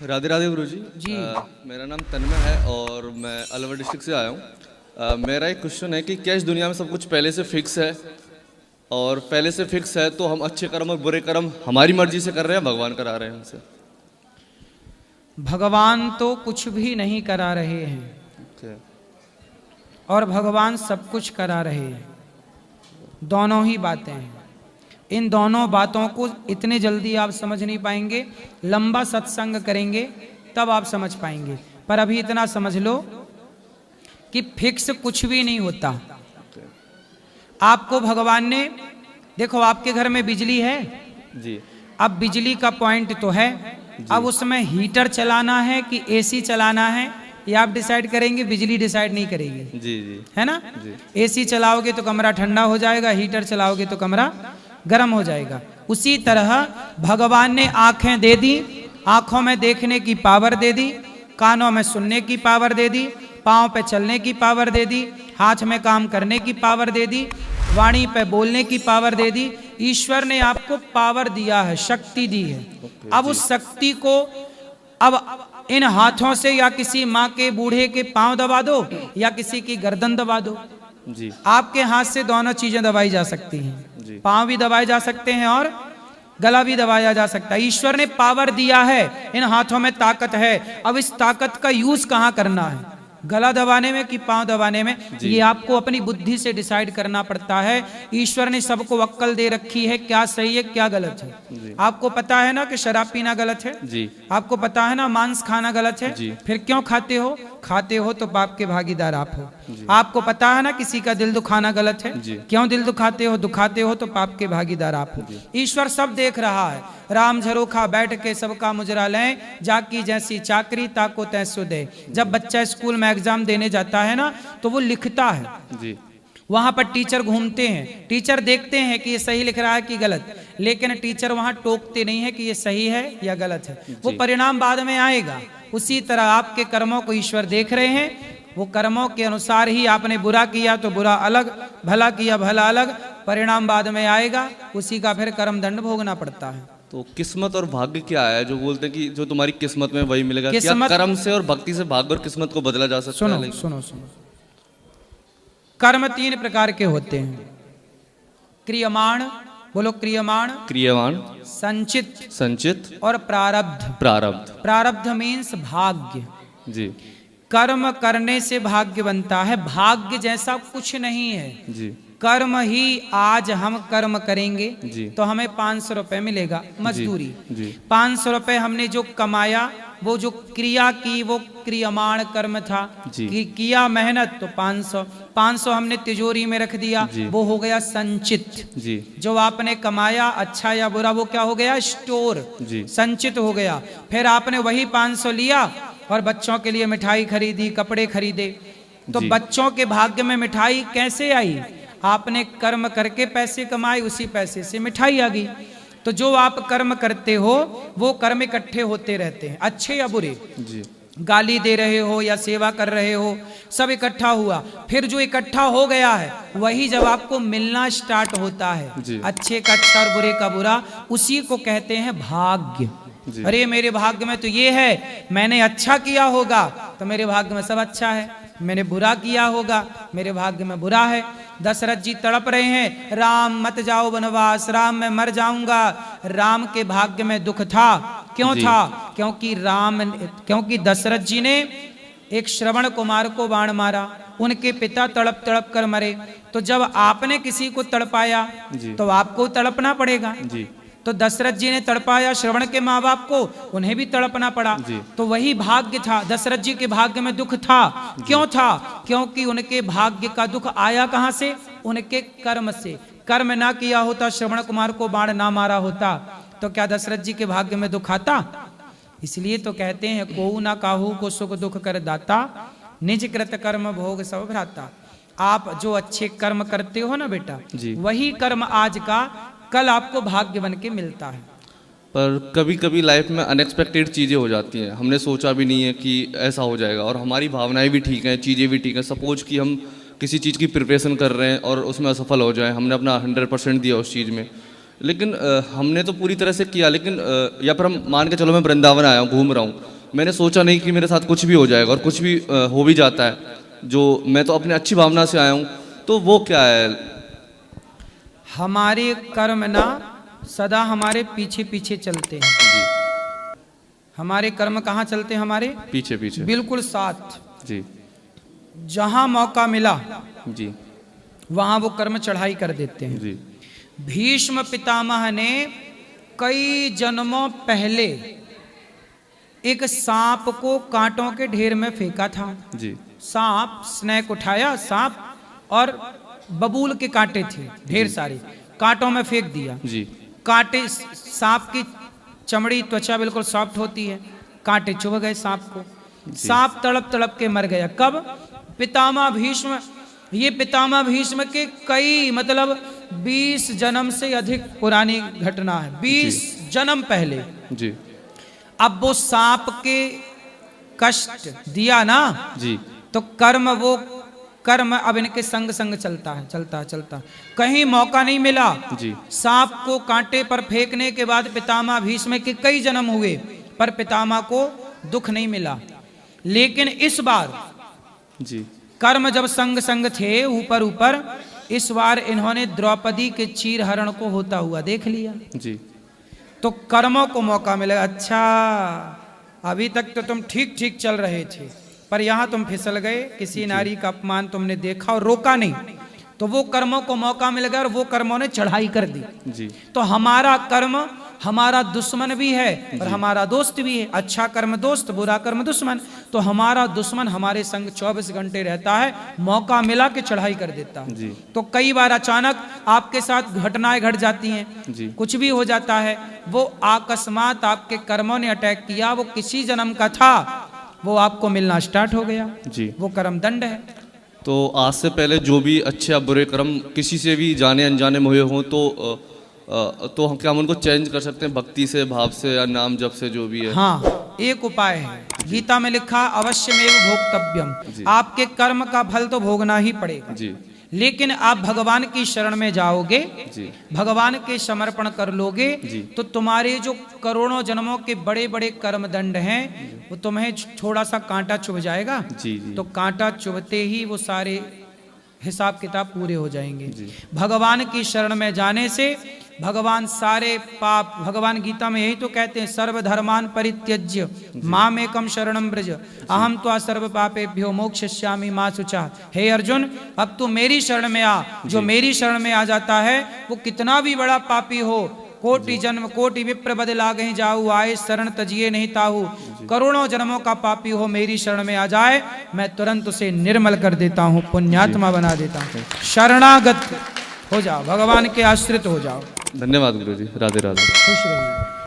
राधे राधे गुरुजी जी। मेरा नाम तन्मय है और मैं अलवर डिस्ट्रिक्ट से आया हूँ। मेरा एक क्वेश्चन है कि क्या इस दुनिया में सब कुछ पहले से फिक्स है, और पहले से फिक्स है तो हम अच्छे कर्म और बुरे कर्म हमारी मर्जी से कर रहे हैं, भगवान करा रहे हैं हमसे? भगवान तो कुछ भी नहीं करा रहे हैं Okay. और भगवान सब कुछ करा रहे हैं। दोनों ही बातें हैं। इन दोनों बातों को इतने जल्दी आप समझ नहीं पाएंगे, लंबा सत्संग करेंगे तब आप समझ पाएंगे। पर अभी इतना समझ लो कि फिक्स कुछ भी नहीं होता। आपको भगवान ने, देखो आपके घर में बिजली है जी अब बिजली का पॉइंट तो है, अब उसमें हीटर चलाना है कि एसी चलाना है ये आप डिसाइड करेंगे, बिजली डिसाइड नहीं करेगी। जी जी है ना? जी। एसी चलाओगे तो कमरा ठंडा हो जाएगा, हीटर चलाओगे तो कमरा गर्म हो जाएगा। उसी तरह भगवान ने आंखें दे दी, आंखों में देखने की पावर दे दी, कानों में सुनने की पावर दे दी, पाँव पे चलने की पावर दे दी, हाथ में काम करने की पावर दे दी, वाणी पे बोलने की पावर दे दी। ईश्वर ने आपको पावर दिया है, शक्ति दी है। अब उस शक्ति को अब इन हाथों से या किसी माँ के बूढ़े के पांव दबा दो या किसी की गर्दन दबा दो। जी आपके हाथ से दोनों चीजें दबाई जा सकती हैं, जी। पांव भी दबाए जा सकते हैं और गला भी दबाया जा सकता है। ईश्वर ने पावर दिया है, इन हाथों में ताकत है। अब इस ताकत का यूज कहाँ करना है, गला दबाने में कि पांव दबाने में, ये आपको अपनी बुद्धि से डिसाइड करना पड़ता है। ईश्वर ने सबको अक्ल दे रखी है, क्या सही है क्या गलत है। आपको पता है ना कि शराब पीना गलत है जी। आपको पता है ना मांस खाना गलत है जी। फिर क्यों खाते हो? खाते हो तो पाप के भागीदार आप हो। आपको पता है ना किसी का दिल दुखाना गलत है, जी। क्यों दिल दुखाते हो? दुखाते हो तो पाप के भागीदार आप हो। ईश्वर सब देख रहा है। राम झरोखा बैठ के सबका मुजरा लें, जाकी जैसी चाकरी ताको तैसो दे। जब बच्चा स्कूल में एग्जाम देने जाता है ना तो वो लिखता है, जी वहां पर टीचर घूमते हैं, टीचर देखते हैं कि ये सही लिख रहा है कि गलत, लेकिन टीचर वहां टोकते नहीं है कि ये सही है या गलत है, वो परिणाम बाद में आएगा। उसी तरह आपके कर्मों को ईश्वर देख रहे हैं, वो कर्मों के अनुसार ही आपने बुरा किया तो बुरा अलग, भला किया भला अलग, परिणाम बाद में आएगा, उसी का फिर कर्म दंड भोगना पड़ता है। तो किस्मत और भाग्य क्या है जो बोलते हैं कि जो तुम्हारी किस्मत में वही मिलेगा? क्या किस्मत- कर्म से और भक्ति से भाग्य और किस्मत को बदला जा सकता सुनो है? सुनो सुनो, कर्म तीन प्रकार के होते हैं। क्रियमाण, बोलो क्रियमाण, क्रियावान, संचित संचित, और प्रारब्ध। प्रारब्ध। प्रारब्ध मीन्स भाग्य। जी कर्म करने से भाग्य बनता है, भाग्य जैसा कुछ नहीं है। जी कर्म ही, आज हम कर्म करेंगे जी। तो हमें 500 रुपए मिलेगा मजदूरी। जी 500 रुपए हमने जो कमाया, वो जो क्रिया की वो क्रियमाण कर्म था, जी। किया मेहनत तो 500 हमने तिजोरी में रख दिया, जी। वो हो गया संचित। जी जो आपने कमाया अच्छा या बुरा वो क्या हो गया? स्टोर, जी। संचित हो गया। फिर आपने वही 500 लिया और बच्चों के लिए मिठाई खरीदी, कपड़े खरीदे, तो जी। बच्चों के भाग्य में मिठाई कैसे आई? आपने कर्म करके पैसे कमाए, उसी पैसे से मिठाई आ गई। तो जो आप कर्म करते हो वो कर्म इकट्ठे होते रहते हैं, अच्छे या बुरे। जी गाली दे रहे हो या सेवा कर रहे हो, सब इकट्ठा हुआ। फिर जो इकट्ठा हो गया है वही जब आपको मिलना स्टार्ट होता है, जी। अच्छे का अच्छा और बुरे का बुरा, उसी को कहते हैं भाग्य। जी। अरे मेरे भाग्य में तो ये है, मैंने अच्छा किया होगा तो मेरे भाग्य में सब अच्छा है, मैंने बुरा किया होगा मेरे भाग्य में बुरा है। दशरथ जी तड़प रहे हैं, राम मत जाओ वनवास, राम मैं मर जाऊंगा। राम के भाग्य में दुख था, क्यों जी। था? क्योंकि दशरथ जी ने एक श्रवण कुमार को बाण मारा, उनके पिता तड़प तड़प कर मरे। तो जब आपने किसी को तड़पाया जी। तो आपको तड़पना पड़ेगा। जी तो दशरथ जी ने तड़पाया श्रवण के माँ बाप को, उन्हें भी तड़पना पड़ा। जी। तो वही भाग्य था, दशरथ जी के भाग्य में दुख था। क्यों था? क्योंकि उनके भाग्य का दुख आया कहां से? उनके कर्म से। कर्म ना किया होता, श्रवण कुमार को बाण ना मारा होता, तो क्या दशरथ जी के भाग्य में दुख आता? इसलिए तो कहते हैं, कोऊ ना काहू को सुख दुख कर दाता, निज कृत कर्म भोग सब भ्राता। आप जो अच्छे कर्म करते हो ना बेटा, जी। वही कर्म आज का कल आपको भाग्य बन के मिलता है। पर कभी कभी लाइफ में अनएक्सपेक्टेड चीज़ें हो जाती हैं, हमने सोचा भी नहीं है कि ऐसा हो जाएगा, और हमारी भावनाएं भी ठीक हैं, चीज़ें भी ठीक हैं। सपोज कि हम किसी चीज़ की प्रिपरेशन कर रहे हैं और उसमें असफल हो जाए, हमने अपना 100% दिया उस चीज़ में, लेकिन हमने तो पूरी तरह से किया, लेकिन या फिर हम मान के चलो मैं वृंदावन आया हूँ, घूम रहा हूँ, मैंने सोचा नहीं कि मेरे साथ कुछ भी हो जाएगा, और कुछ भी हो भी जाता है, जो मैं तो अपनी अच्छी भावना से आया हूँ, तो वो क्या है? हमारे कर्म ना सदा हमारे पीछे पीछे चलते हैं। जी, हमारे कर्म कहाँ चलते हैं? हमारे पीछे पीछे। बिल्कुल साथ। जी जहां मौका मिला जी वहां वो कर्म चढ़ाई कर देते हैं। जी भीष्म पितामह ने कई जन्मों पहले एक सांप को कांटों के ढेर में फेंका था। जी सांप, स्नेक उठाया सांप, और बबूल के कांटे थे ढेर सारे, कांटों में फेंक दिया। जी कांटे, सांप की चमड़ी त्वचा बिल्कुल सॉफ्ट होती है, कांटे चुभ गए सांप को। सांप तड़प तड़प के मर गया। कब? पितामह भीष्म। ये पितामह भीष्म के कई मतलब 20 जन्म से अधिक पुरानी घटना है, 20 जन्म पहले। जी अब वो सांप के कष्ट दिया ना, जी तो वो कर्म अब इनके संग संग चलता है, चलता। कहीं मौका नहीं मिला। जी सांप को कांटे पर फेंकने के बाद पितामह भीष्म के कई जन्म हुए, पर पितामह को दुख नहीं मिला। लेकिन इस बार जी कर्म जब संग संग थे ऊपर ऊपर, इस बार इन्होंने द्रौपदी के चीर हरण को होता हुआ देख लिया। जी तो कर्मों को मौका मिला। अच्छा, अभी तक तो तुम ठीक ठीक चल रहे थे, पर यहां तुम फिसल गए, किसी नारी का अपमान तुमने देखा और रोका नहीं, तो वो कर्मों को मौका मिल गया और वो कर्मों ने चढ़ाई कर दी। जी तो हमारा कर्म हमारा दुश्मन भी है और हमारा दोस्त भी है। अच्छा कर्म दोस्त, बुरा कर्म दुश्मन। तो हमारा दुश्मन हमारे संग 24 घंटे रहता है, मौका मिला के चढ़ाई कर देता है। जी तो कई बार अचानक आपके साथ घटनाएं घट जाती हैं, जी कुछ भी हो जाता है, वो अकस्मात आपके कर्मों ने अटैक किया, वो किसी जन्म का था, वो आपको मिलना स्टार्ट हो गया। जी वो कर्म दंड है। तो आज से पहले जो भी अच्छे या बुरे कर्म किसी से भी जाने अनजाने में हुए हों, तो हम क्या हम उनको चेंज कर सकते हैं भक्ति से, भाव से, या नाम जप से, जो भी है? हाँ, एक उपाय है। गीता में लिखा अवश्यमेव भोक्तव्यम। आपके कर्म का फल तो भोगना ही पड़ेगा। जी लेकिन आप भगवान की शरण में जाओगे, जी भगवान के समर्पण कर लोगे, तो तुम्हारे जो करोड़ों जन्मों के बड़े बड़े कर्म दंड हैं, वो तुम्हें थोड़ा सा कांटा चुभ जाएगा। जी जी तो कांटा चुभते ही वो सारे हिसाब किताब पूरे हो जाएंगे। भगवान की शरण में जाने से भगवान सारे पाप, भगवान गीता में यही तो कहते हैं, सर्वधर्मान परित्यज्य माम एकम शरणम ब्रज अहम त्वा सर्व पापेभ्यो मोक्षयिष्यामि मा शुचा। हे अर्जुन, अब तू मेरी शरण में आ। जो मेरी शरण में आ जाता है, वो कितना भी बड़ा पापी हो, कोटि जन्म कोटि विप्र बद लागहि जाऊ, आए शरण तजिए नहीं ताहू। करोड़ों जन्मों का पापी हो, मेरी शरण में आ जाए, मैं तुरंत उसे निर्मल कर देता हूँ, पुण्यात्मा बना देता हूँ। शरणागत हो जाओ, भगवान के आश्रित हो जाओ। धन्यवाद गुरु जी। राधे राधे। खुश रहिए।